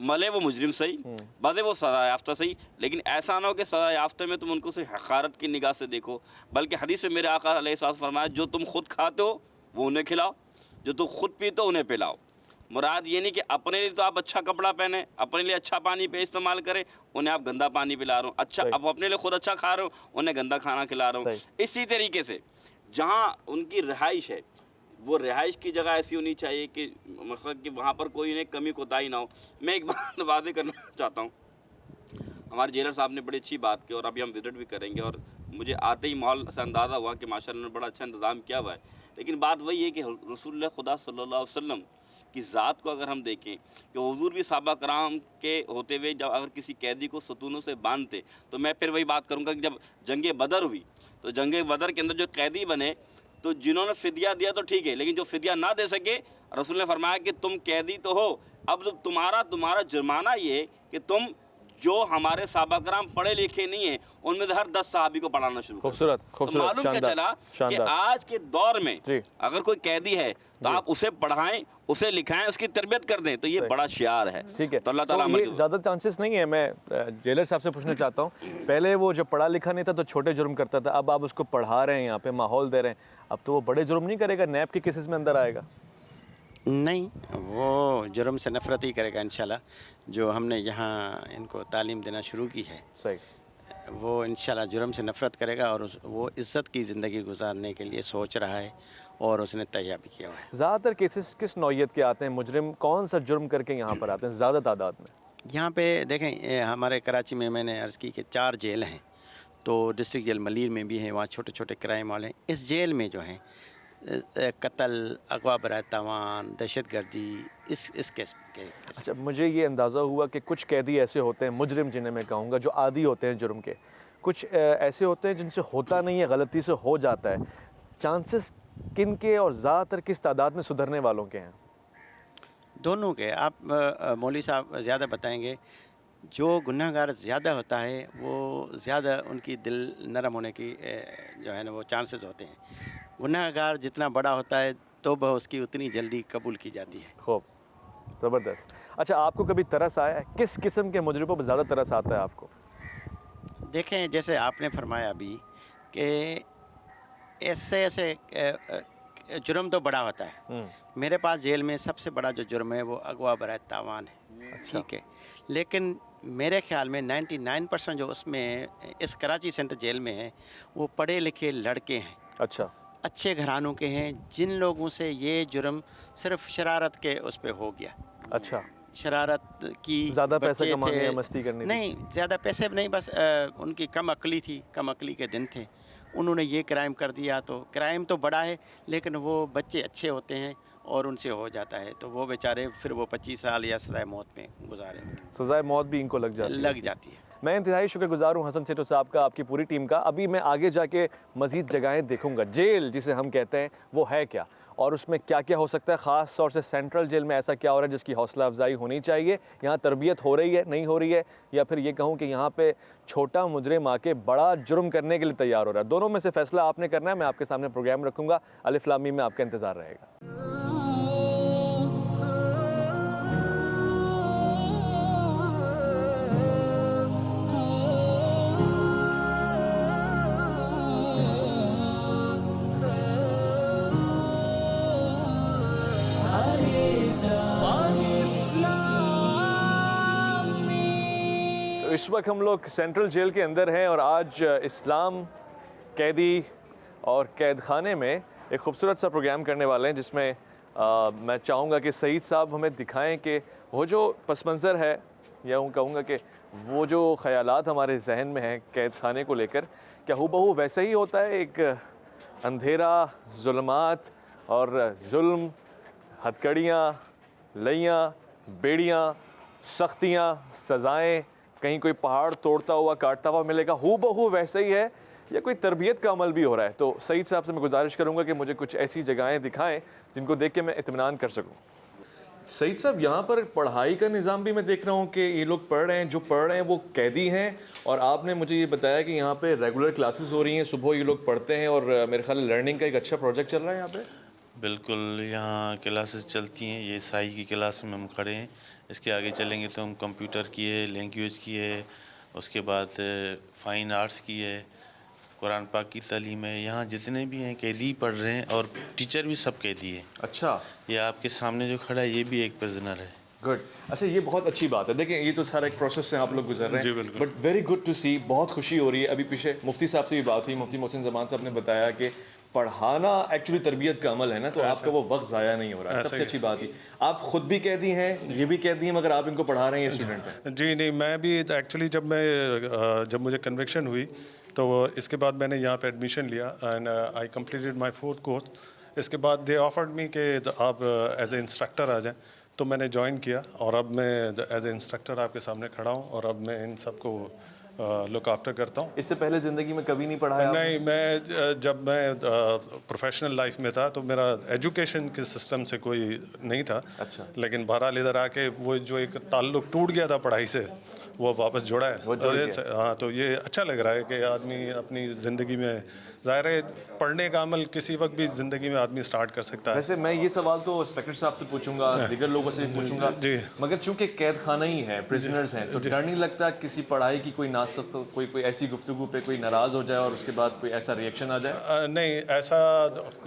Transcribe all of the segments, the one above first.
ملے وہ مجرم صحیح، بدے وہ سزا یافتہ صحیح، لیکن ایسا نہ ہو کہ سزا یافتہ میں تم ان کو صرف حقارت کی نگاہ سے دیکھو، بلکہ حدیث میں میرے آقا علیہ الصلوۃ والسلام فرمایا جو تم خود کھاتے ہو وہ انہیں کھلاؤ، جو تم خود پیتے ہو انہیں پلاؤ۔ مراد یہ نہیں کہ اپنے لیے تو آپ اچھا کپڑا پہنیں، اپنے لیے اچھا پانی پہ استعمال کریں، انہیں آپ گندا پانی پلا رہے ہو، اچھا اب اپنے لیے خود اچھا کھا رہے ہو، انہیں گندا کھانا کھلا رہے ہو۔ اسی طریقے سے جہاں ان کی رہائش ہے وہ رہائش کی جگہ ایسی ہونی چاہیے کہ مطلب کہ وہاں پر کوئی انہیں کمی کوتاہی نہ ہو۔ میں ایک بات واضح کرنا چاہتا ہوں، ہمارے جیلر صاحب نے بڑی اچھی بات کی اور ابھی ہم وزٹ بھی کریں گے، اور مجھے آتے ہی ماحول سے اندازہ ہوا کہ ماشاءاللہ نے بڑا اچھا انتظام کیا ہوا ہے، لیکن بات وہی ہے کہ رسول اللہ خدا صلی اللہ علیہ وسلم کی ذات کو اگر ہم دیکھیں کہ حضور بھی صحابہ کرام کے ہوتے ہوئے جب اگر کسی قیدی کو ستونوں سے باندھتے، تو میں پھر وہی بات کروں گا کہ جب جنگ بدر ہوئی تو جنگ بدر کے اندر جو قیدی بنے تو جنہوں نے فدیہ دیا تو ٹھیک ہے، لیکن جو فدیہ نہ دے سکے رسول نے فرمایا کہ تم قیدی تو ہو، اب تمہارا جرمانہ یہ ہے کہ تم جو ہمارے صحابہ کرام پڑھے لکھے نہیں ہیں ان میں سے ہر 10 صحابی کو پڑھانا شروع کرو۔ خوبصورت، معلوم کیا چلا کہ آج کے دور میں اگر کوئی قیدی ہے تو آپ اسے پڑھائیں، اسے لکھائیں، اس کی تربیت کر دیں، تو یہ بڑا شعار ہے۔ ٹھیک ہے، تو اللہ تعالیٰ یہ زیادہ چانسز نہیں ہے۔ میں جیلر صاحب سے پوچھنا چاہتا ہوں، پہلے وہ جب پڑھا لکھا نہیں تھا تو چھوٹے جرم کرتا تھا، اب آپ اس کو پڑھا رہے ہیں، یہاں پہ ماحول دے رہے ہیں، اب تو وہ بڑے جرم نہیں کرے گا، نیب کے کیسز میں اندر آئے گا؟ نہیں، وہ جرم سے نفرت ہی کرے گا انشاءاللہ۔ جو ہم نے یہاں ان کو تعلیم دینا شروع کی ہے صحیح، وہ انشاءاللہ جرم سے نفرت کرے گا، اور وہ عزت کی زندگی گزارنے کے لیے سوچ رہا ہے اور اس نے تیار بھی کیا ہوا ہے۔ زیادہ تر کیسز کس نوعیت کے آتے ہیں؟ مجرم کون سا جرم کر کے یہاں پر آتے ہیں زیادہ تعداد میں؟ یہاں پہ دیکھیں، ہمارے کراچی میں نے عرض کی کہ 4 جیل ہیں، تو ڈسٹرکٹ جیل ملیر میں بھی ہیں، وہاں چھوٹے چھوٹے کرائم والے ہیں۔ اس جیل میں جو ہیں قتل، اغوا برائے تاوان، دہشت گردی، اس قسم کے۔ اچھا، مجھے یہ اندازہ ہوا کہ کچھ قیدی ایسے ہوتے ہیں، مجرم جنہیں میں کہوں گا، جو عادی ہوتے ہیں جرم کے، کچھ ایسے ہوتے ہیں جن سے ہوتا نہیں ہے، غلطی سے ہو جاتا ہے۔ چانسز کن کے اور زیادہ تر کس تعداد میں سدھرنے والوں کے ہیں؟ دونوں کے۔ آپ مولوی صاحب زیادہ بتائیں گے۔ جو گناہ گار زیادہ ہوتا ہے وہ زیادہ ان کی دل نرم ہونے کی جو ہے نا وہ چانسز ہوتے ہیں۔ گناہ گار جتنا بڑا ہوتا ہے توبہ اس کی اتنی جلدی قبول کی جاتی ہے۔ خوب، زبردست۔ اچھا، آپ کو کبھی ترس آیا ہے؟ کس قسم کے مجرموں پر زیادہ ترس آتا ہے آپ کو؟ دیکھیں، جیسے آپ نے فرمایا ابھی کہ ایسے جرم تو بڑا ہوتا ہے۔ میرے پاس جیل میں سب سے بڑا جو جرم ہے وہ اغوا برائے تاوان ہے، ٹھیک ہے، لیکن میرے خیال میں 99% جو اس میں اس کراچی سینٹر جیل میں ہیں وہ پڑھے لکھے لڑکے ہیں، اچھا، اچھے گھرانوں کے ہیں، جن لوگوں سے یہ جرم صرف شرارت کے اس پہ ہو گیا۔ اچھا، شرارت کی، زیادہ پیسہ بچے کمانے تھے، یا مستی کرنی تھی؟ نہیں زیادہ پیسے نہیں، بس ان کی کم عقلی تھی، کم عقلی کے دن تھے، انہوں نے یہ کرائم کر دیا۔ تو کرائم تو بڑا ہے لیکن وہ بچے اچھے ہوتے ہیں اور ان سے ہو جاتا ہے، تو وہ بیچارے پھر وہ 25 سال یا سزائے موت میں گزارے ہوتے ہیں، سزائے موت بھی ان کو لگ جاتی ہے۔ میں انتہائی شکر گزار ہوں حسن سیٹو صاحب کا، آپ کی پوری ٹیم کا۔ ابھی میں آگے جا کے مزید جگہیں دیکھوں گا، جیل جسے ہم کہتے ہیں وہ ہے کیا، اور اس میں کیا کیا ہو سکتا ہے، خاص طور سے سینٹرل جیل میں ایسا کیا ہو رہا ہے جس کی حوصلہ افزائی ہونی چاہیے، یہاں تربیت ہو رہی ہے، نہیں ہو رہی ہے، یا پھر یہ کہوں کہ یہاں پہ چھوٹا مجرم آ کے بڑا جرم کرنے کے لیے تیار ہو رہا ہے۔ دونوں میں سے فیصلہ آپ نے کرنا ہے۔ میں آپ کے سامنے پروگرام رکھوں گا، الف لام میم میں آپ کا انتظار رہے گا۔ اس وقت ہم لوگ سینٹرل جیل کے اندر ہیں اور آج اسلام قیدی اور قید خانے میں ایک خوبصورت سا پروگرام کرنے والے ہیں، جس میں میں چاہوں گا کہ سعید صاحب ہمیں دکھائیں کہ وہ جو پس منظر ہے، یا کہوں گا کہ وہ جو خیالات ہمارے ذہن میں ہیں قید خانے کو لے کر، کیا ہو بہو ویسا ہی ہوتا ہے؟ ایک اندھیرا، ظلمات اور ظلم، ہتھکڑیاں، لئیاں، بیڑیاں، سختیاں، سزائیں، کہیں کوئی پہاڑ توڑتا ہوا کاٹتا ہوا ملے گا، ہو بہو ویسا ہی ہے، یا کوئی تربیت کا عمل بھی ہو رہا ہے؟ تو سعید صاحب سے میں گزارش کروں گا کہ مجھے کچھ ایسی جگہیں دکھائیں جن کو دیکھ کے میں اطمینان کر سکوں۔ سعید صاحب، یہاں پر پڑھائی کا نظام بھی میں دیکھ رہا ہوں کہ یہ لوگ پڑھ رہے ہیں، جو پڑھ رہے ہیں وہ قیدی ہیں، اور آپ نے مجھے یہ بتایا کہ یہاں پہ ریگولر کلاسز ہو رہی ہیں، صبح یہ لوگ پڑھتے ہیں، اور میرے خیال ہے لرننگ کا ایک اچھا پروجیکٹ چل رہا ہے یہاں پہ۔ بالکل یہاں کلاسز چلتی ہیں. یہ سائی کی کلاس میں ہم کھڑے ہیں. اس کے آگے چلیں گے تو ہم کمپیوٹر کی ہے, لینگویج کی ہے, اس کے بعد فائن آرٹس کی ہے, قرآن پاک کی تعلیم ہے. یہاں جتنے بھی ہیں قیدی پڑھ رہے ہیں اور ٹیچر بھی سب قیدی ہیں. اچھا, یہ آپ کے سامنے جو کھڑا ہے یہ بھی ایک پرزنر ہے. گڈ. اچھا, یہ بہت اچھی بات ہے. دیکھیں یہ تو سارا ایک پروسیس سے آپ لوگ گزر رہے جی ہیں, بالکل. بٹ ویری گڈ ٹو سی. بہت خوشی ہو رہی ہے. ابھی پیچھے مفتی صاحب سے بھی بات ہوئی, مفتی محسن زمان صاحب نے بتایا کہ پڑھانا ایکچولی تربیت کا عمل ہے نا, تو آپ کا وہ وقت ضائع نہیں ہو رہا. سب سے اچھی بات ہے آپ خود بھی قیدی ہیں, یہ بھی قیدی ہیں, مگر آپ ان کو پڑھا رہے ہیں, یہ اسٹوڈنٹ ہیں. جی نہیں, میں بھی ایکچولی جب مجھے کنوکشن ہوئی تو اس کے بعد میں نے یہاں پہ ایڈمیشن لیا and I completed my 4th course. اس کے بعد دے آفرڈ می کہ آپ ایز اے انسٹرکٹر آ جائیں, تو میں نے جوائن کیا اور اب میں ایز اے انسٹرکٹر آپ کے سامنے کھڑا ہوں اور اب میں ان سب کو لک آفٹر کرتا ہوں. اس سے پہلے زندگی میں کبھی نہیں پڑھایا؟ نہیں, میں جب میں پروفیشنل لائف میں تھا تو میرا ایجوکیشن کے سسٹم سے کوئی نہیں تھا. اچھا. لیکن بہرحال ادھر آ کے وہ جو ایک تعلق ٹوٹ گیا تھا پڑھائی سے, وہ واپس جوڑا ہے. ہاں, تو یہ اچھا لگ رہا ہے کہ آدمی اپنی زندگی میں, ظاہر ہے پڑھنے کا عمل کسی وقت بھی زندگی میں آدمی سٹارٹ کر سکتا ہے. ویسے میں یہ سوال تو انسپیکٹر صاحب سے پوچھوں گا, دیگر لوگوں سے بھی پوچھوں گا, مگر چونکہ قید خانہ ہی ہے, پرزنرز ہیں, تو ڈر نہیں لگتا کسی پڑھائی کی کوئی کوئی ایسی گفتگو پہ کوئی ناراض ہو جائے اور اس کے بعد کوئی ایسا ریئیکشن آ جائے؟ نہیں, ایسا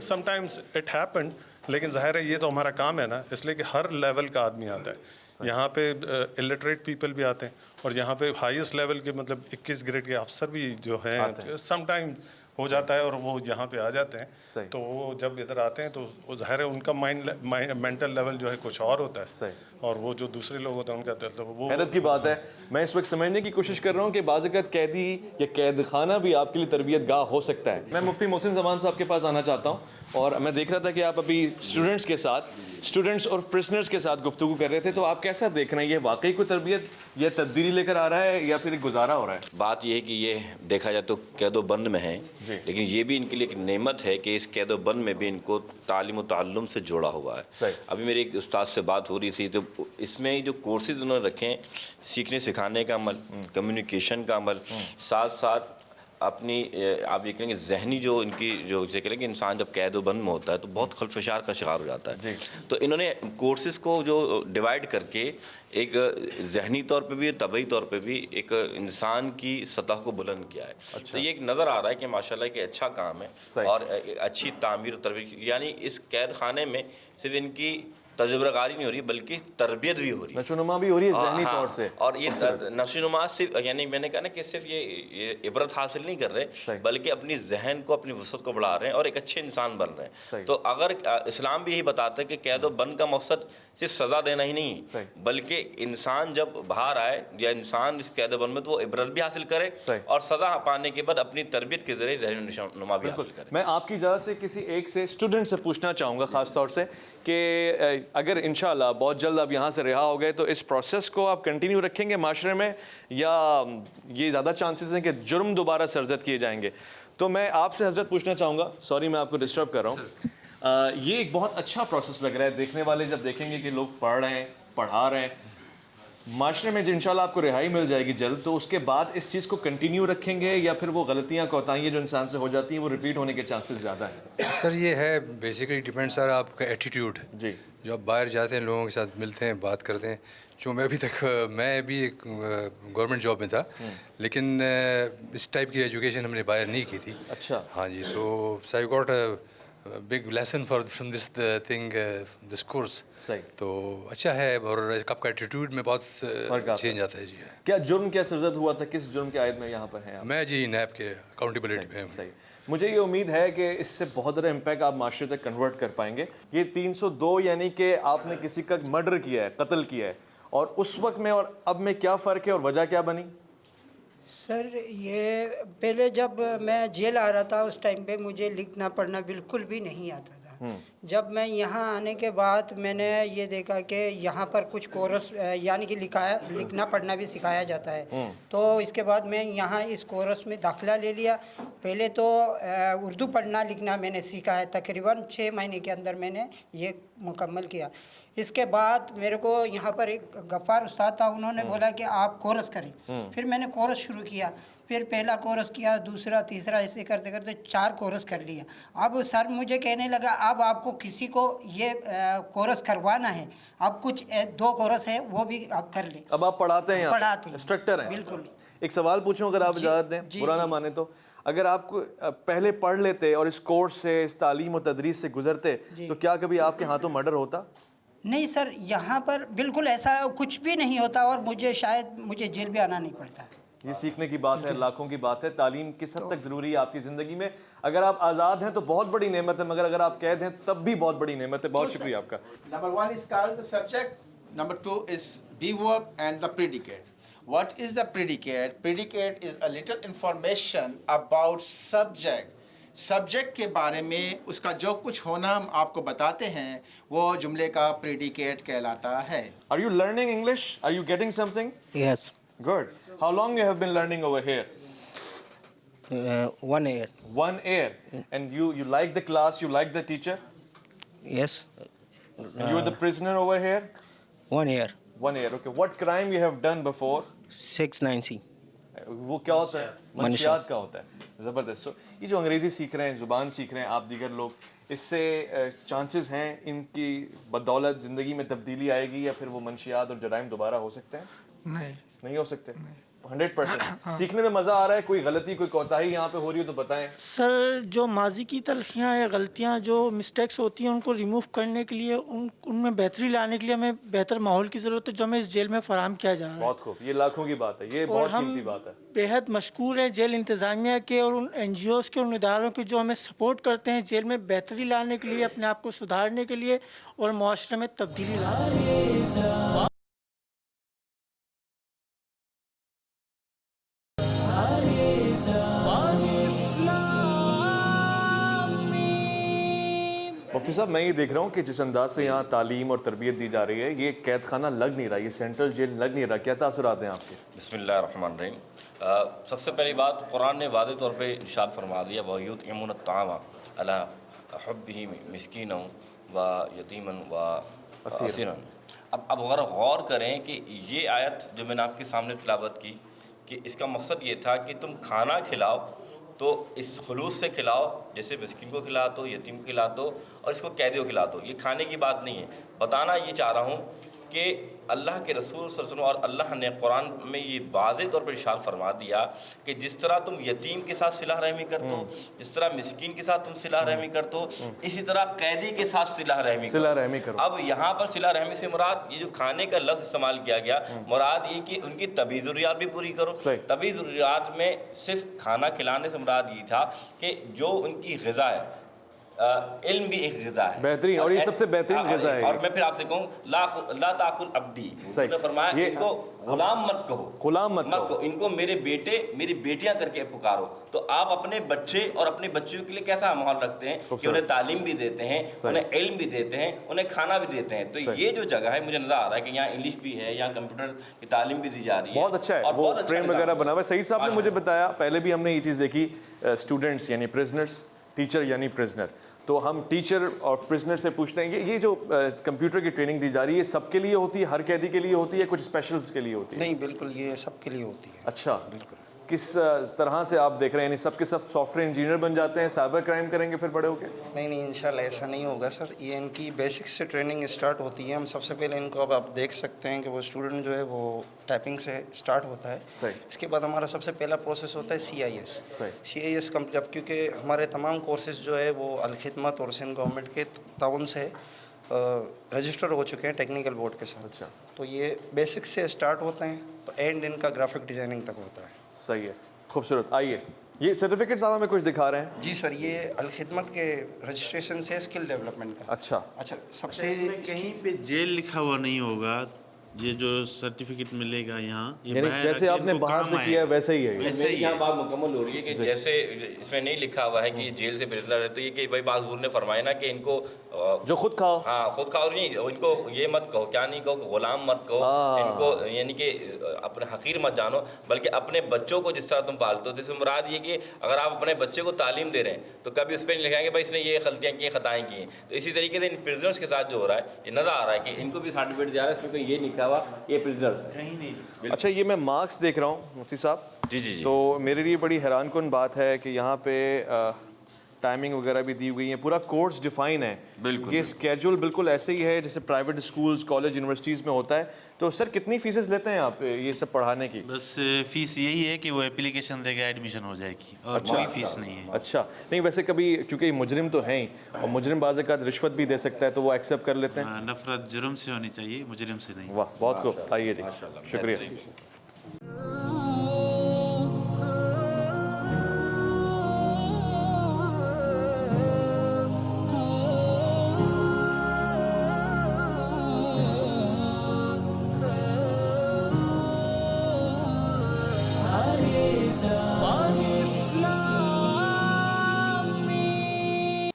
سم ٹائمز اٹ ہیپن, لیکن ظاہر ہے یہ تو ہمارا کام ہے نا, اس لیے کہ ہر لیول کا آدمی آتا ہے. یہاں پہ الٹریٹ پیپل بھی آتے ہیں اور یہاں پہ ہائیسٹ لیول کے مطلب 21 گریڈ کے افسر بھی جو ہیں سم ٹائم ہو جاتا ہے اور وہ یہاں پہ آ جاتے ہیں. تو وہ جب ادھر آتے ہیں تو وہ ظاہر ہے ان کا مینٹل لیول جو ہے کچھ اور ہوتا ہے, اور وہ جو دوسرے لوگ ہوتے ہیں ان کا تو وہ حیرت کی بات ہے. میں اس وقت سمجھنے کی کوشش کر رہا ہوں کہ بعض اوقات قیدی یا قید خانہ بھی آپ کے لیے تربیت گاہ ہو سکتا ہے. میں مفتی محسن زمان صاحب کے پاس آنا چاہتا ہوں, اور میں دیکھ رہا تھا کہ آپ ابھی اسٹوڈنٹس اور پرسنرز کے ساتھ گفتگو کر رہے تھے, تو آپ کیسا دیکھ رہے ہیں, یہ واقعی کوئی تربیت یا تبدیلی لے کر آ رہا ہے یا پھر ایک گزارا ہو رہا ہے؟ بات یہ ہے کہ یہ دیکھا جائے تو قید و بند میں ہیں, لیکن یہ بھی ان کے لیے ایک نعمت ہے کہ اس قید و بند میں بھی ان کو تعلیم و تعلم سے جوڑا ہوا ہے. ابھی میرے ایک استاد سے بات ہو رہی تھی, تو اس میں جو کورسز انہوں نے رکھے ہیں, سیکھنے سکھانے کا عمل, کمیونیکیشن کا عمل, ساتھ ساتھ اپنی آپ یہ کہیں گے ذہنی جو ان کی جو جیسے کہیں کہ انسان جب قید و بند میں ہوتا ہے تو بہت خلفشار کا شکار ہو جاتا ہے. تو انہوں نے کورسز کو جو ڈیوائڈ کر کے ایک ذہنی طور پہ بھی, طبعی طور پہ بھی ایک انسان کی سطح کو بلند کیا ہے. تو یہ ایک نظر آ رہا ہے کہ ماشاءاللہ کہ اچھا کام ہے اور اچھی تعمیر و تربیت, یعنی اس قید خانے میں صرف ان کی تجربہ کاری نہیں ہو رہی بلکہ تربیت بھی ہو رہی ہے, نشوونما بھی ہو رہی ہے ذہنی طور سے. اور یہ نشوونما صرف یعنی میں نے کہا نا کہ صرف یہ عبرت حاصل نہیں کر رہے بلکہ اپنی ذہن کو, اپنی وسعت کو بڑھا رہے ہیں اور ایک اچھے انسان بن رہے ہیں. تو اگر اسلام بھی یہی بتاتا ہے کہ قید و بند کا مقصد صرف سزا دینا ہی نہیں ہے, بلکہ انسان جب باہر آئے یا انسان اس قید و بند میں تو وہ عبرت بھی حاصل کرے اور سزا پانے کے بعد اپنی تربیت کے ذریعے ذہنی نشوونما بھی حاصل کرے. میں آپ کی اجازت سے کسی ایک سے اسٹوڈنٹ سے پوچھنا چاہوں گا خاص طور سے کہ اگر انشاءاللہ بہت جلد آپ یہاں سے رہا ہو گئے تو اس پروسیس کو آپ کنٹینیو رکھیں گے معاشرے میں, یا یہ زیادہ چانسز ہیں کہ جرم دوبارہ سرزد کیے جائیں گے؟ تو میں آپ سے حضرت پوچھنا چاہوں گا, سوری میں آپ کو ڈسٹرب کر رہا ہوں, یہ ایک بہت اچھا پروسیس لگ رہا ہے. دیکھنے والے جب دیکھیں گے کہ لوگ پڑھ رہے ہیں, پڑھا رہے ہیں, معاشرے میں جو انشاءاللہ آپ کو رہائی مل جائے گی جلد, تو اس کے بعد اس چیز کو کنٹینیو رکھیں گے یا پھر وہ غلطیاں کوتاہیاں جو انسان سے ہو جاتی ہیں وہ ریپیٹ ہونے کے چانسز زیادہ ہیں؟ سر یہ ہے بیسیکلی ڈیپینڈ سر آپ کا ایٹیٹیوڈ. جی, جو آپ باہر جاتے ہیں, لوگوں کے ساتھ ملتے ہیں, بات کرتے ہیں. جو میں ابھی تک میں بھی ایک گورنمنٹ جاب میں تھا, لیکن اس ٹائپ کی ایجوکیشن ہم نے باہر نہیں کی تھی. اچھا. ہاں جی, تو I got big lesson from this thing, this course. تو اچھا ہے, اور آپ کا ایٹیٹیوڈ میں بہت چینج آتا ہے. جی, کیا جرم کیا سرزد ہوا تھا, کس جرم کے عائد میں یہاں پر ہیں آپ؟ میں جی نیب کے اکاؤنٹیبلٹی میں. صحیح. مجھے یہ امید ہے کہ اس سے بہت بڑا امپیکٹ آپ معاشرے تک کنورٹ کر پائیں گے. یہ 302 یعنی کہ آپ نے کسی کا مرڈر کیا ہے, قتل کیا ہے, اور اس وقت میں اور اب میں کیا فرق ہے اور وجہ کیا بنی؟ سر یہ پہلے جب میں جیل آ رہا تھا اس ٹائم پہ مجھے لکھنا پڑھنا بالکل بھی نہیں آتا تھا. جب میں یہاں آنے کے بعد میں نے یہ دیکھا کہ یہاں پر کچھ کورس یعنی کہ لکھنا پڑھنا بھی سکھایا جاتا ہے, تو اس کے بعد میں یہاں اس کورس میں داخلہ لے لیا. پہلے تو اردو پڑھنا لکھنا میں نے سیکھا ہے, تقریباً 6 مہینے کے اندر میں نے یہ مکمل کیا. اس کے بعد میرے کو یہاں پر ایک غفار استاد تھا, انہوں نے بولا کہ آپ کورس کریں. پھر میں نے کورس شروع کیا. پھر پہلا کورس کیا, دوسرا, تیسرا, ایسے کرتے کرتے 4 کورس کر لیا. اب سر مجھے کہنے لگا اب آپ کو کسی کو یہ کورس کروانا ہے, اب کچھ 2 کورس ہیں وہ بھی آپ کر لیں. اب آپ پڑھاتے ہیں, پڑھاتے ہیں, انسٹرکٹر ہیں. بالکل. ایک سوال پوچھوں اگر آپ اجازت دیں, برا نہ مانے تو, اگر آپ کو پہلے پڑھ لیتے اور اس کورس سے, اس تعلیم و تدریس سے گزرتے تو کیا کبھی آپ کے ہاتھوں مرڈر ہوتا؟ نہیں سر, یہاں پر بالکل ایسا کچھ بھی نہیں ہوتا, اور مجھے جیل بھی آنا نہیں پڑتا. یہ سیکھنے کی بات ہے, لاکھوں کی بات ہے. تعلیم کس حد تک ضروری ہے آپ کی زندگی میں؟ اگر آپ آزاد ہیں تو بہت بڑی نعمت ہے, مگر اگر آپ قید ہیں تب بھی بہت بڑی نعمت ہے. بہت شکریہ آپ کا. Number 1 is called the subject. Number 2 is be verb and the predicate. What is the predicate? Predicate is a little information about subject. Subject کے بارے میں اس کا جو کچھ ہونا ہم آپ کو بتاتے ہیں وہ جملے کا پریڈیکیٹ کہلاتا ہے. Are you learning English? Are you getting something? Yes. Good. How long you have been learning over here? 1 year. 1 year. And you like the class, you like the teacher? Yes. And you were the prisoner over here? 1 year. 1 year, okay. What crime you have done before? 690. وہ کیا ہوتا ہے؟ منشیات کا ہوتا ہے. زبردست. یہ جو انگریزی سیکھ رہے ہیں, زبان سیکھ رہے ہیں آپ دیگر لوگ, اس سے چانسز ہیں ان کی بدولت زندگی میں تبدیلی آئے گی, یا پھر وہ منشیات اور جرائم دوبارہ ہو سکتے ہیں؟ نہیں ہو سکتے. 100% سیکھنے میں مزہ آ رہا ہے. کوئی غلطی, کوئی کوتاہی یہاں پہ ہو رہی ہو تو بتائیں. سر جو ماضی کی تلخیاں یا غلطیاں, جو مسٹیکس ہوتی ہیں, ان کو ریموو کرنے کے لیے, ان میں بہتری لانے کے لیے ہمیں بہتر ماحول کی ضرورت ہے, جو ہمیں اس جیل میں فراہم کیا جا رہا ہے. بہت خوب, یہ لاکھوں کی بات ہے, یہ بہت قیمتی بات ہے. بے حد مشکور ہیں جیل انتظامیہ کے اور ان این جی اوز کے, ان اداروں کے جو ہمیں سپورٹ کرتے ہیں جیل میں بہتری لانے کے لیے, اپنے آپ کو سدھارنے کے لیے اور معاشرے میں تبدیلی لانے کے لیے. مفتی صاحب, میں یہ دیکھ رہا ہوں کہ جس انداز سے یہاں تعلیم اور تربیت دی جا رہی ہے, یہ قید خانہ لگ نہیں رہا, یہ سینٹرل جیل لگ نہیں رہا. کیا تاثرات ہیں آپ کے؟ بسم اللہ الرحمن الرحیم. سب سے پہلی بات, قرآن نے واضح طور پہ ارشاد فرما دیا وَيُطْعِمُونَ الطَّعَامَ عَلَىٰ حُبِّهِ مِسْكِينًا وَيَتِيمًا وَأَسِيرًا. اب اگر غور کریں کہ یہ آیت جو میں نے آپ کے سامنے تلاوت کی, کہ اس کا مقصد یہ تھا کہ تم کھانا کھلاؤ تو اس خلوص سے کھلاؤ, جیسے مسکین کو کھلا دو, یتیم کو کھلا دو, اور اس کو قیدی کو کھلا دو. یہ کھانے کی بات نہیں ہے. بتانا یہ چاہ رہا ہوں کہ اللہ کے رسول صلی اللہ علیہ وسلم اور اللہ نے قرآن میں یہ واضح طور پر ارشاد فرما دیا کہ جس طرح تم یتیم کے ساتھ صلہ رحمی کرتے ہو, جس طرح مسکین کے ساتھ تم صلہ رحمی کرتے ہو, اسی طرح قیدی کے ساتھ صلہ رحمی کرو. اب یہاں پر صلہ رحمی سے مراد یہ جو کھانے کا لفظ استعمال کیا گیا, مراد یہ کہ ان کی طبی ضروریات بھی پوری کرو. طبی ضروریات میں صرف کھانا کھلانے سے مراد یہ تھا کہ جو ان کی غذا ہے, علم بھی ایک غذا ہے, بہترین, اور یہ سب سے بہترین غذا ہے. اور میں پھر آپ سے کہوں لا تاکل عبدی, انہوں نے فرمایا ان کو غلام مت کہو, غلام مت کہو, ان کو میرے بیٹے میری بیٹیاں کر کے پکارو. تو آپ اپنے بچے اور اپنے بچیوں کے لیے کیسا ماحول رکھتے ہیں کہ انہیں تعلیم بھی دیتے ہیں, انہیں علم بھی دیتے ہیں, انہیں کھانا بھی دیتے ہیں. تو یہ جو جگہ ہے, مجھے نظر آ رہا ہے کہ یہاں انگلش بھی ہے, یہاں کمپیوٹر کی تعلیم بھی دی جا رہی ہے. بہت اچھا ہے, وہ فریم وغیرہ بنا ہوا ہے. سعید صاحب نے مجھے بتایا, پہلے بھی ہم نے یہ چیز دیکھی, اسٹوڈنٹس یعنی پرزنرس, ٹیچر یعنی پرزنر. تو ہم ٹیچر اور پرزنر سے پوچھتے ہیں یہ جو کمپیوٹر کی ٹریننگ دی جا رہی ہے, سب کے لیے ہوتی ہے, ہر قیدی کے لیے ہوتی ہے, کچھ اسپیشلز کے لیے ہوتی ہے؟ نہیں, بالکل یہ سب کے لیے ہوتی ہے. اچھا, بالکل. کس طرح سے آپ دیکھ رہے ہیں, یعنی سب کے سب سافٹ ویئر انجینئر بن جاتے ہیں, سائبر کرائم کریں گے پھر بڑے ہو کے؟ نہیں انشاءاللہ ایسا نہیں ہوگا سر. یہ ان کی بیسک سے ٹریننگ اسٹارٹ ہوتی ہے. ہم سب سے پہلے ان کو, اب آپ دیکھ سکتے ہیں کہ وہ اسٹوڈنٹ جو ہے وہ ٹائپنگ سے اسٹارٹ ہوتا ہے. اس کے بعد ہمارا سب سے پہلا پروسیس ہوتا ہے CIS جب, کیونکہ ہمارے تمام کورسز جو ہے وہ الخدمت اور سندھ گورنمنٹ کے تعاون سے رجسٹر ہو چکے ہیں ٹیکنیکل بورڈ کے ساتھ. اچھا, تو یہ بیسک سے اسٹارٹ ہوتے ہیں, تو اینڈ ان کا گرافک ڈیزائننگ تک ہوتا ہے. صحیح ہے, خوبصورت. آئیے, یہ سرٹیفکیٹ صاحب ہمیں کچھ دکھا رہے ہیں. جی سر, یہ الخدمت کے رجسٹریشن سے اسکل ڈیولپمنٹ کا. اچھا, سب سے کہیں پہ جیل لکھا ہوا نہیں ہوگا, یہ جو سرٹیفکیٹ ملے گا یہاں, یعنی جیسے آپ نے باہر سے کیا ہے ویسے ہی ہے. میری یہاں بات مکمل ہو رہی ہے کہ جیسے اس میں نہیں لکھا ہوا ہے کہ یہ جیل سے پرزنر ہے, تو یہ کہ بھائی بعض حضور نے فرمایا نا کہ ان کو جو خود کھاؤ, ہاں خود کھاؤ, نہیں ان کو یہ مت کہو, کیا نہیں کہو کہ غلام مت کہو, ان کو یعنی کہ اپنے حقیر مت جانو, بلکہ اپنے بچوں کو جس طرح تم پالتے ہو. جس سے مراد یہ کہ اگر آپ اپنے بچے کو تعلیم دے رہے ہیں تو کبھی اس پہ نہیں لکھائیں گے بھائی اس نے یہ غلطیاں کی, خطائیں کی ہیں. تو اسی طریقے سے ان پرزنرس کے ساتھ جو ہو رہا ہے, یہ نظر آ رہا ہے کہ ان کو بھی سرٹیفکیٹ دیا رہا ہے, اس میں کوئی یہ نہیں علاوہ یہ پرزنرز ہیں. اچھا یہ میں مارکس دیکھ رہا ہوں مفتی صاحب. جی. تو میرے لیے بڑی حیران کن بات ہے کہ یہاں پہ ٹائمنگ وغیرہ بھی دی ہوئی ہیں, پورا کورس ڈیفائن ہے. بالکل یہ اسکیجول بالکل ایسے ہی ہے جیسے پرائیویٹ اسکولز, کالج, یونیورسٹیز میں ہوتا ہے. تو سر کتنی فیسز لیتے ہیں آپ یہ سب پڑھانے کی؟ بس فیس یہی ہے کہ وہ اپلیکیشن دے کے ایڈمیشن ہو جائے گی, اور کوئی فیس نہیں ہے. اچھا نہیں, ویسے کبھی کیونکہ مجرم تو ہیں ہی, اور مجرم بعض اوقات رشوت بھی دے سکتا ہے, تو وہ ایکسیپٹ کر لیتے ہیں. نفرت جرم سے ہونی چاہیے, مجرم سے نہیں. واہ بہت خوب, آئیے جی, شکریہ.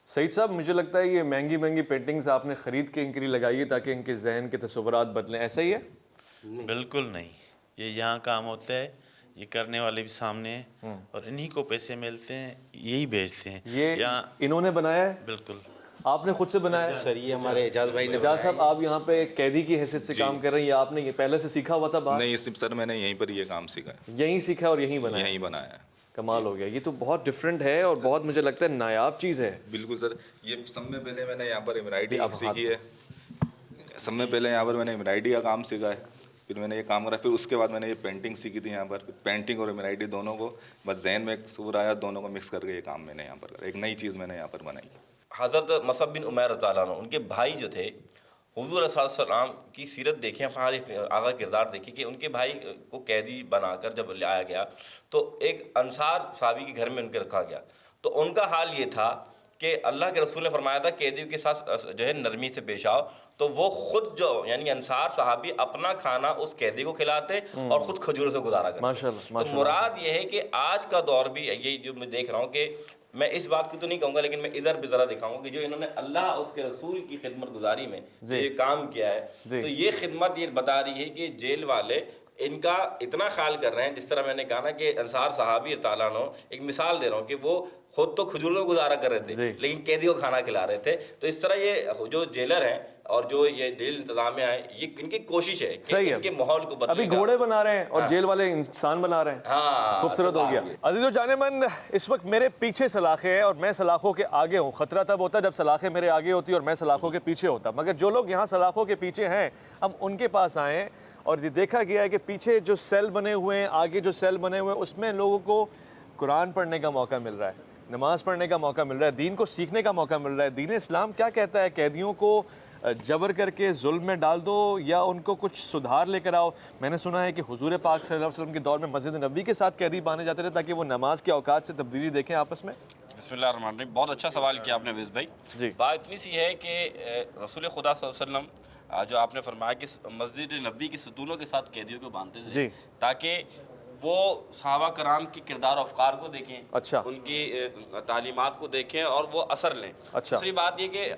سعید صاحب مجھے لگتا ہے یہ مہنگی مہنگی پینٹنگز آپ نے خرید کے ان کے لیے لگائی ہے تاکہ ان کے ذہن کے تصورات بدلیں, ایسا ہی ہے؟ بالکل نہیں, یہ یہاں کام ہوتا ہے, یہ کرنے والے بھی سامنے ہیں, اور انہی کو پیسے ملتے ہیں, یہی بیچتے ہیں. یہ انہوں نے بنایا ہے؟ بالکل. آپ نے خود سے بنایا ہے؟ سر یہ ہمارے اعجاز بھائی نے. اعجاز صاحب آپ یہاں پہ قیدی کی حیثیت سے کام کر رہے ہیں, یا آپ نے یہ پہلے سے سیکھا ہوا تھا باہر؟ نہیں سر, میں نے یہیں پر یہ کام سیکھا ہے. یہیں سیکھا اور یہیں بنایا؟ یہیں بنایا ہے. کمال ہو گیا, یہ تو بہت ڈفرینٹ ہے اور بہت مجھے لگتا ہے نایاب چیز ہے. بالکل سر, یہ سب میں پہلے میں نے یہاں پر ایمبرائڈری سیکھی ہے. سب میں پہلے یہاں پر میں نے ایمبرائڈری کا کام سیکھا ہے, پھر میں نے یہ کام کرا, پھر اس کے بعد میں نے یہ پینٹنگ سیکھی تھی یہاں پر. پینٹنگ اور ایمبرائڈری دونوں کو بس ذہن میں ایک تصور آیا, دونوں کو مکس کر کے یہ کام میں نے یہاں پر کرا, ایک نئی چیز میں نے یہاں پر بنائی. حضرت مصعب بن عمیر رضی اللہ عنہ, ان کے بھائی جو تھے, حضور صلی اللہ علیہ وسلم کی سیرت دیکھیں, ہمارے آغا کردار دیکھیں کہ ان کے بھائی کو قیدی بنا کر جب لایا گیا تو ایک انصار صحابی کے گھر میں ان کے رکھا گیا. تو ان کا حال یہ تھا کہ اللہ کے رسول نے فرمایا تھا قیدیوں کے ساتھ جو ہے نرمی سے پیش آؤ, تو وہ خود جو یعنی انصار صحابی اپنا کھانا اس قیدی کو کھلاتے اور خود کھجوروں سے گزارا کرتے. ماشاءاللہ. تو مراد یہ ہے کہ آج کا دور بھی یہ جو میں دیکھ رہا ہوں, کہ میں اس بات کی تو نہیں کہوں گا, لیکن میں ادھر بھی ذرا دکھاؤں گا کہ جو انہوں نے اللہ اس کے رسول کی خدمت گزاری میں یہ کام کیا ہے, تو یہ خدمت یہ بتا رہی ہے کہ جیل والے ان کا اتنا خیال کر رہے ہیں. جس طرح میں نے کہا نا کہ انصار صحابی تعالیٰ عنہ, ایک مثال دے رہا ہوں کہ وہ خود تو کھجوروں کو گزارا کر رہے تھے لیکن قیدی کو کھانا کھلا رہے تھے. تو اس طرح یہ جو جیلر ہیں اور جو یہ جیل انتظامیہ ہیں, یہ ان کی کوشش ہے کہ ان کے ماحول کو بدلے. ابھی گھوڑے بنا رہے ہیں اور جیل والے انسان بنا رہے ہیں. ہاں خوبصورت ہو گیا. عزیز و جان من, اس وقت میرے پیچھے سلاخیں ہیں اور میں سلاخوں کے آگے ہوں. خطرہ تب ہوتا ہے جب سلاخیں میرے آگے ہوتی اور میں سلاخوں کے پیچھے ہوتا, مگر جو لوگ یہاں سلاخوں کے پیچھے ہیں ہم ان کے پاس آئے ہیں, اور یہ دیکھا گیا ہے کہ پیچھے جو سیل بنے ہوئے ہیں, آگے جو سیل بنے ہوئے ہیں, اس میں لوگوں کو قرآن پڑھنے کا موقع مل رہا ہے, نماز پڑھنے کا موقع مل رہا ہے, دین کو سیکھنے کا موقع مل رہا ہے. دین اسلام کیا کہتا ہے؟ قیدیوں کو جبر کر کے ظلم میں ڈال دو یا ان کو کچھ سدھار لے کر آؤ. میں نے سنا ہے کہ حضور پاک صلی اللہ علیہ وسلم کے دور میں مسجد نبوی کے ساتھ قیدی باندھے جاتے تھے تاکہ وہ نماز کے اوقات سے تبدیلی دیکھیں آپس میں. بسم اللہ الرحمن الرحیم. بہت اچھا سوال کیا آپ نے ویس بھائی. جی بات اتنی سی ہے کہ رسول خدا صلی اللہ علیہ وسلم جو آپ نے فرمایا کہ مسجد نبوی کی ستونوں کے ساتھ قیدیوں کو باندھتے تھے تاکہ وہ صحابہ کرام کی کردار و افکار کو دیکھیں, ان کی تعلیمات کو دیکھیں اور وہ اثر لیں. دوسری بات یہ کہ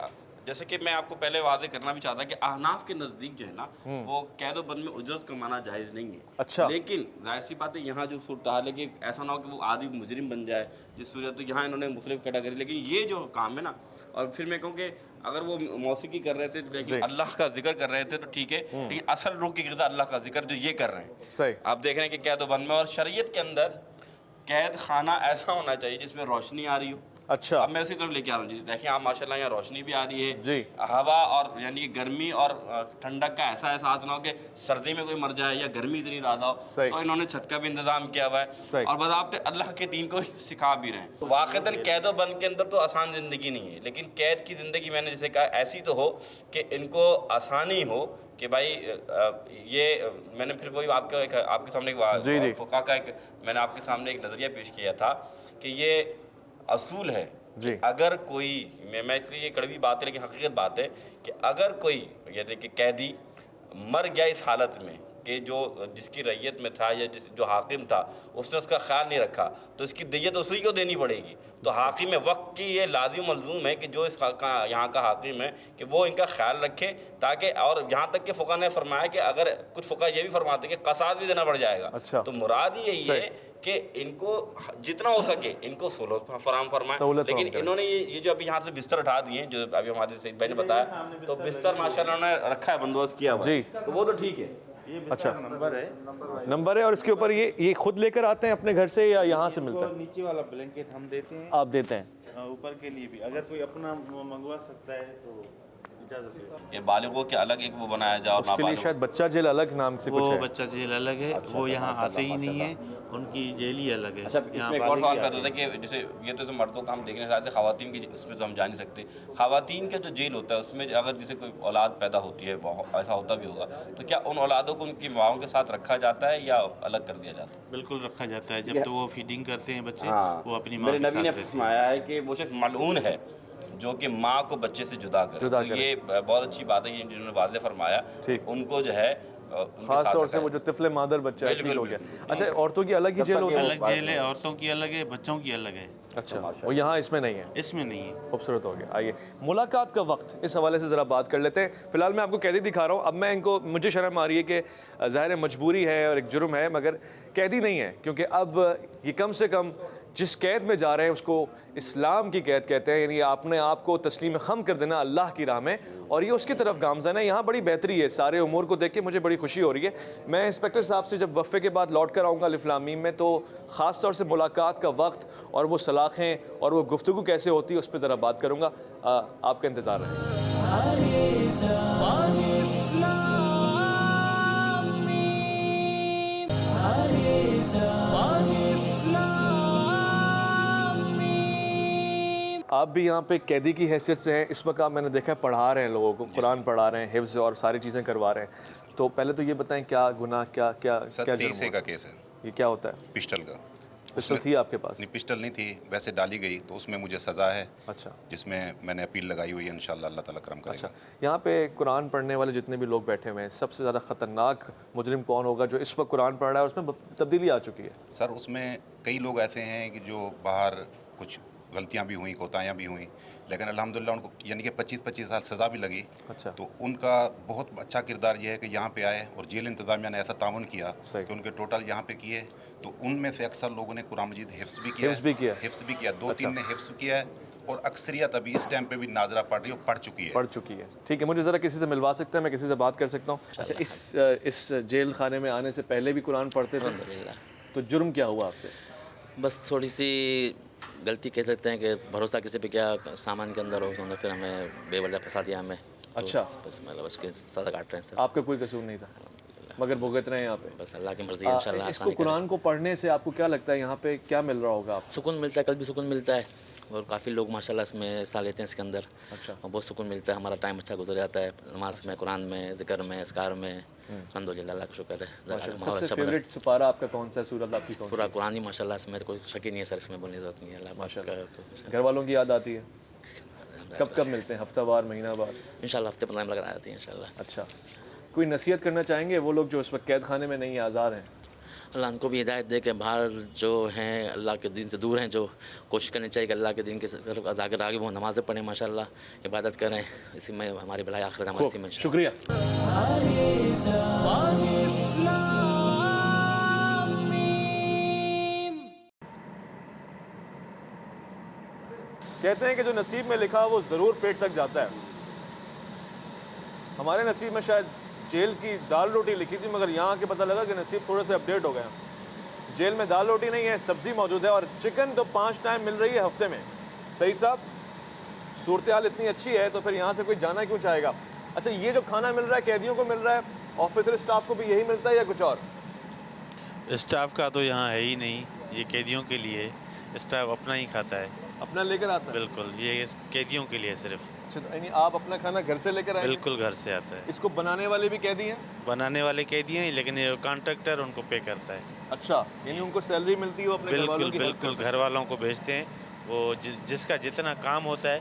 جیسے کہ میں آپ کو پہلے واضح کرنا بھی چاہتا کہ احناف کے نزدیک جو ہے نا وہ قید و بند میں اجرت کمانا جائز نہیں ہے. لیکن ظاہر سی بات ہے یہاں جو صورتحال ہے کہ ایسا نہ ہو کہ وہ عادی مجرم بن جائے, جس صورت تو یہاں انہوں نے مختلف کیٹیگری. لیکن یہ جو کام ہے نا, اور پھر میں کہوں کہ اگر وہ موسیقی کر رہے تھے لیکن اللہ کا ذکر کر رہے تھے تو ٹھیک ہے, لیکن اصل روح کی غذا اللہ کا ذکر جو یہ کر رہے ہیں. آپ دیکھ رہے ہیں کہ قید و بند میں, اور شریعت کے اندر قید خانہ ایسا ہونا چاہیے جس میں روشنی آ رہی ہو. اچھا اب میں اسی طرف لے کے آ رہا ہوں. جی دیکھیں آپ ماشاء اللہ یہاں روشنی بھی آ رہی ہے, ہوا اور یعنی گرمی اور ٹھنڈک کا ایسا احساس نہ ہو کہ سردی میں کوئی مر جائے یا گرمی اتنی زیادہ ہو, تو انہوں نے چھت کا بھی انتظام کیا ہوا ہے اور بضابطہ اللہ کے دین کو سکھا بھی رہے ہیں. واقعتاً قید و بند کے اندر تو آسان زندگی نہیں ہے, لیکن قید کی زندگی میں نے جیسے کہا ایسی تو ہو کہ ان کو آسانی ہو کہ بھائی یہ میں نے پھر وہی آپ کے سامنے ایک فقہ کا ایک میں نے آپ کے سامنے ایک نظریہ پیش کیا تھا کہ یہ اصول ہے کہ اگر کوئی میں اس لیے یہ کڑوی بات ہے لیکن حقیقت بات ہے کہ اگر کوئی یہ کہ قیدی مر گیا اس حالت میں کہ کہ جس کی ریت میں تھا یا جو حاکم تھا اس نے اس کا خیال نہیں رکھا تو اس کی دیت اسی کو دینی پڑے گی. تو حاکم وقت کی یہ لازم ملزوم ہے کہ جو اس یہاں کا حاکم ہے کہ وہ ان کا خیال رکھے تاکہ. اور یہاں تک کہ فقہ نے فرمایا کہ اگر کچھ فقہ یہ بھی فرماتے ہیں کہ قصاص بھی دینا پڑ جائے گا. تو مراد یہی ہے کہ ان کو جتنا ہو سکے ان کو سہولت فراہم فرمائیں. لیکن انہوں نے یہ جو ابھی یہاں سے بستر اٹھا دیے جو ابھی ہمارے سعید بھائی نے بتایا تو بستر ماشاءاللہ انہوں نے رکھا ہے بندوبست کیا ہوا جی تو وہ تو ٹھیک ہے. اچھا نمبر ہے اور اس کے اوپر یہ خود لے کر آتے ہیں اپنے گھر سے یا یہاں سے ملتا ہے؟ نیچے والا بلینکٹ ہم دیتے ہیں, آپ دیتے ہیں اوپر کے لیے بھی اگر کوئی اپنا منگوا سکتا ہے تو اجازت ہے. یہ بالغوں کے الگ ایک وہ بنایا جائے اور اس کے لیے شاید بچہ جیل الگ نام سے کچھ وہ ہے. بچہ جیل الگ ہے, وہ یہاں آتے ہی نہیں ہیں, ان کی جیل ہی الگ ہے. اچھا اس میں ایک اور سوال پیدا ہوتا ہے کہ جیسے یہ تو مردوں کا ہم دیکھنے سے آتے, خواتین کی اس میں تو ہم جان نہیں سکتے. خواتین کا جو جیل ہوتا ہے اس میں اگر جیسے کوئی اولاد پیدا ہوتی ہے, ایسا ہوتا بھی ہوگا, تو کیا ان اولادوں کو ان کی ماؤں کے ساتھ رکھا جاتا ہے یا الگ کر دیا جاتا ہے؟ بالکل رکھا جاتا ہے. جب تو وہ فیڈنگ کرتے ہیں بچے وہ اپنی ماں میرے کے نبی ساتھ نے رہتے ہیں. فرمایا ہے کہ وہ شخص ملعون ہے جو کہ ماں کو بچے سے جدا کرے. تو یہ بہت اچھی بات ہے جنہوں نے واضح فرمایا ان کو جو ہے خاص طور سے وہ جو طفل مادر بچہ ہے ٹھیک ہو گیا. اچھا عورتوں کی الگ ہی جیل ہوتی ہے؟ الگ جیل ہے, عورتوں کی الگ ہے, بچوں کی الگ ہے. اچھا وہ یہاں اس میں نہیں ہے؟ اس میں نہیں ہے. خوبصورت ہو گیا. آئیے ملاقات کا وقت اس حوالے سے ذرا بات کر لیتے ہیں. فی الحال میں آپ کو قیدی دکھا رہا ہوں. اب میں ان کو مجھے شرم آ رہی ہے کہ ظاہر مجبوری ہے اور ایک جرم ہے مگر قیدی نہیں ہے کیونکہ اب یہ کم سے کم جس قید میں جا رہے ہیں اس کو اسلام کی قید کہتے ہیں, یعنی اپنے آپ کو تسلیم خم کر دینا اللہ کی راہ میں, اور یہ اس کی طرف گامزن ہے. یہاں بڑی بہتری ہے, سارے امور کو دیکھ کے مجھے بڑی خوشی ہو رہی ہے. میں انسپیکٹر صاحب سے جب وقفے کے بعد لوٹ کر آؤں گا الف لام میم میں تو خاص طور سے ملاقات کا وقت اور وہ سلاخیں اور وہ گفتگو کیسے ہوتی ہے اس پہ ذرا بات کروں گا. آپ کا انتظار رہے. آپ بھی یہاں پہ قیدی کی حیثیت سے ہیں اس وقت. آپ میں نے دیکھا ہے پڑھا رہے ہیں لوگوں کو, قرآن پڑھا رہے ہیں, حفظ اور ساری چیزیں کروا رہے ہیں. تو پہلے تو یہ بتائیں کیا گناہ کیا سر کا کیس ہے. یہ کیا ہوتا ہے؟ پسٹل کا. پسٹل تھی آپ کے پاس؟ نہیں پسٹل نہیں تھی, ویسے ڈالی گئی تو اس میں مجھے سزا ہے. اچھا جس میں نے اپیل لگائی ہوئی ہے, انشاءاللہ اللہ تعالیٰ کرم کرے گا. یہاں پہ قرآن پڑھنے والے جتنے بھی لوگ بیٹھے ہوئے ہیں سب سے زیادہ خطرناک مجرم کون ہوگا جو اس وقت قرآن پڑھ رہا ہے اور اس میں تبدیلی آ چکی ہے؟ سر اس میں کئی لوگ ایسے ہیں کہ جو باہر کچھ غلطیاں بھی ہوئیں, کوتاہیاں بھی ہوئیں, لیکن الحمدللہ ان کو یعنی کہ 25 سال سزا بھی لگی. اچھا. تو ان کا بہت اچھا کردار یہ ہے کہ یہاں پہ آئے اور جیل انتظامیہ نے ایسا تعاون کیا کہ ان کے ٹوٹل یہاں پہ کیے تو ان میں سے اکثر لوگوں نے قرآن مجید حفظ بھی کیا 2-3 نے حفظ کیا ہے اور اکثریت ابھی اس ٹائم پہ بھی ناظرہ پڑھ رہی ہے, پڑھ چکی ہے. ٹھیک ہے, مجھے ذرا کسی سے ملوا سکتے ہیں, میں کسی سے بات کر سکتا ہوں. اچھا اس جیل خانے میں آنے سے پہلے بھی قرآن پڑھتے تھے؟ تو جرم کیا ہوا آپ سے؟ بس تھوڑی سی غلطی کہہ سکتے ہیں کہ بھروسہ کسی پہ کیا سامان کے اندر ہو, انہوں نے پھر ہمیں بے وجہ پھنسا دیا ہمیں. اچھا بس مطلب اس کی سزا کاٹ رہے ہیں سر. آپ کا کوئی قصور نہیں تھا مگر بھگت رہے ہیں یہاں پہ؟ بس اللہ کی مرضی ہے انشاءاللہ. اس کو قرآن کو پڑھنے سے آپ کو کیا لگتا ہے یہاں پہ کیا مل رہا ہوگا؟ آپ سکون ملتا ہے, کل بھی سکون ملتا ہے اور کافی لوگ ماشاءاللہ اس میں حصہ لیتے ہیں اس کے اندر. اچھا. اور بہت سکون ملتا ہے, ہمارا ٹائم اچھا گزر جاتا ہے نماز میں, قرآن میں, ذکر میں, اذکار میں. الحمدللہ اللہ کا شکر ہے. سب سے فیوریٹ سپارہ آپ کا کون سا ہے, سورت آپ کی کون سی؟ پورا قرآن ہی ماشاءاللہ, اس میں کوئی شک ہی نہیں ہے سر, اس میں بولنے کی ضرورت نہیں ہے. اللہ ماشاءاللہ. گھر والوں کی یاد آتی ہے؟ کب ملتے ہیں, ہفتہ وار, مہینہ وار؟ انشاءاللہ ہفتے 15 میں لگا آتی ہیں انشاءاللہ. اچھا, کوئی نصیحت کرنا چاہیں گے وہ لوگ جو اس وقت قید خانے میں نہیں ہیں, آزاد ہیں؟ اللہ ان کو بھی ہدایت دے کہ باہر جو ہیں اللہ کے دین سے دور ہیں, جو کوشش کرنی چاہیے کہ اللہ کے دین کے اگر آگے وہ نمازیں پڑھیں ماشاءاللہ, عبادت کریں, اسی میں ہماری بھلائی آخرت ہماری اسی میں. شکریہ. کہتے ہیں کہ جو نصیب میں لکھا وہ ضرور پیٹ تک جاتا ہے. ہمارے نصیب میں شاید جیل کی دال روٹی لکھی تھی مگر یہاں کے پتہ لگا کہ نصیب تھوڑے سے اپڈیٹ ہو گئے ہیں. جیل میں دال روٹی نہیں ہے, سبزی موجود ہے اور چکن تو 5 ٹائم مل رہی ہے ہفتے میں. سعید صاحب, صورتحال اتنی اچھی ہے تو پھر یہاں سے کوئی جانا کیوں چاہے گا؟ اچھا, یہ جو کھانا مل رہا ہے قیدیوں کو مل رہا ہے, آفیسر اسٹاف کو بھی یہی ملتا ہے یا کچھ اور؟ اسٹاف کا تو یہاں ہے ہی نہیں, یہ قیدیوں کے لیے. اسٹاف اپنا ہی کھاتا ہے, اپنا لے کر آتا ہے؟ بالکل, یہ قیدیوں کے لیے صرف. اچھا, یعنی آپ اپنا کھانا گھر سے لے کر آئے؟ بالکل گھر سے آتا ہے. اس کو بنانے والے بھی قیدی ہیں؟ بنانے والے قیدی ہیں لیکن یہ کانٹریکٹر ان کو پے کرتا ہے. اچھا, یعنی ان کو سیلری ملتی ہے, وہ اپنے گھر والوں کی بالکل گھر والوں کو بھیجتے ہیں. وہ جس کا جتنا کام ہوتا ہے